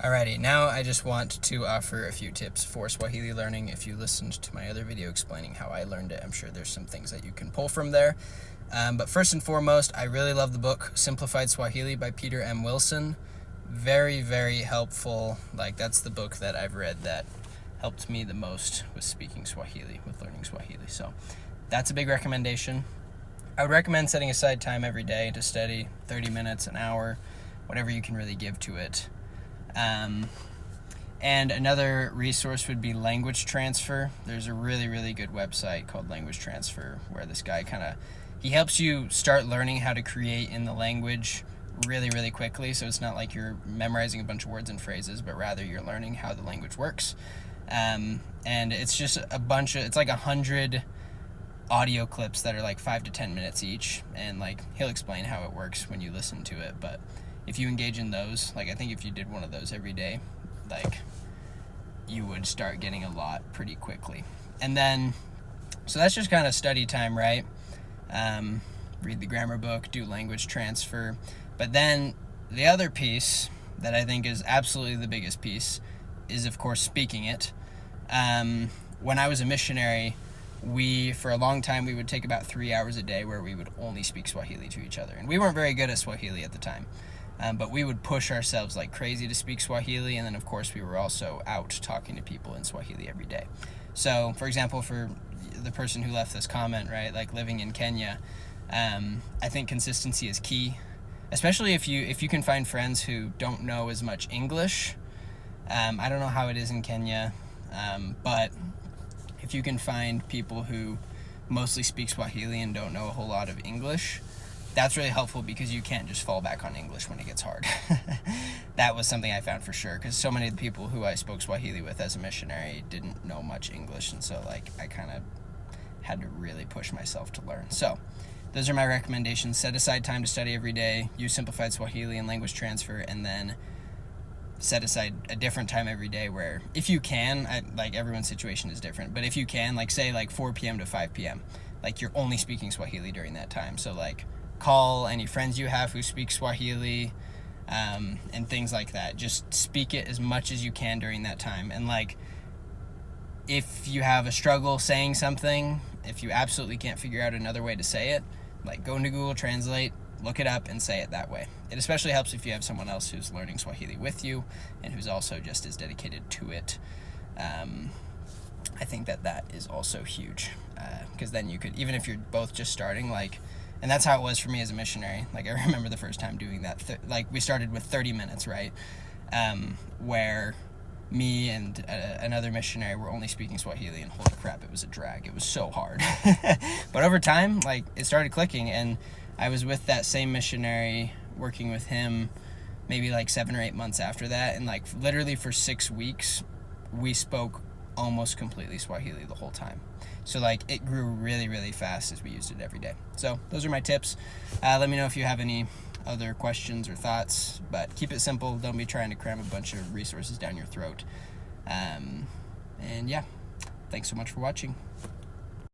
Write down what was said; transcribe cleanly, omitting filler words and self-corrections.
Alrighty, now I just want to offer a few tips for Swahili learning. If you listened to my other video explaining how I learned it, I'm sure there's some things that you can pull from there. But first and foremost, I really love the book Simplified Swahili by Peter M. Wilson. Very, very helpful. Like, that's the book that I've read that helped me the most with speaking Swahili, with learning Swahili. So that's a big recommendation. I would recommend setting aside time every day to study, 30 minutes, an hour, whatever you can really give to it. And another resource would be language transfer. There's a really, really good website called Language Transfer where this guy he helps you start learning how to create in the language really, really quickly. So it's not like you're memorizing a bunch of words and phrases, but rather you're learning how the language works. And it's just it's like 100 audio clips that are like 5 to 10 minutes each. And like, he'll explain how it works when you listen to it. But if you engage in those, like I think if you did one of those every day, like you would start getting a lot pretty quickly. And then, so that's just kind of study time, right? Read the grammar book, do language transfer. But then the other piece that I think is absolutely the biggest piece is, of course, speaking it. When I was a missionary, for a long time, we would take about 3 hours a day where we would only speak Swahili to each other. And we weren't very good at Swahili at the time. But we would push ourselves like crazy to speak Swahili. And then, of course, we were also out talking to people in Swahili every day. So, for example, for the person who left this comment, right, like living in Kenya, I think consistency is key, especially if you can find friends who don't know as much English. I don't know how it is in Kenya, but if you can find people who mostly speak Swahili and don't know a whole lot of English, that's really helpful because you can't just fall back on English when it gets hard. That was something I found for sure, because so many of the people who I spoke Swahili with as a missionary didn't know much English, and so like I kind of had to really push myself to learn. So those are my recommendations. Set aside time to study every day, use Simplified Swahili and language transfer, and then set aside a different time every day where, if you can, like everyone's situation is different, but if you can, like say like 4 p.m. to 5 p.m., like you're only speaking Swahili during that time. So like call any friends you have who speak Swahili, and things like that. Just speak it as much as you can during that time. And like, if you have a struggle saying something, if you absolutely can't figure out another way to say it, like go into Google Translate, look it up, and say it that way. It especially helps if you have someone else who's learning Swahili with you and who's also just as dedicated to it. I think that is also huge, because then you could, even if you're both just starting, like, and that's how it was for me as a missionary. Like, I remember the first time doing that. Like, we started with 30 minutes, right? Where me and another missionary were only speaking Swahili, and holy crap, it was a drag. It was so hard. But over time, like, it started clicking, and I was with that same missionary, working with him maybe like 7 or 8 months after that, and like literally for 6 weeks, we spoke almost completely Swahili the whole time. So like it grew really, really fast as we used it every day. So those are my tips. Let me know if you have any other questions or thoughts, but keep it simple. Don't be trying to cram a bunch of resources down your throat. And yeah, thanks so much for watching.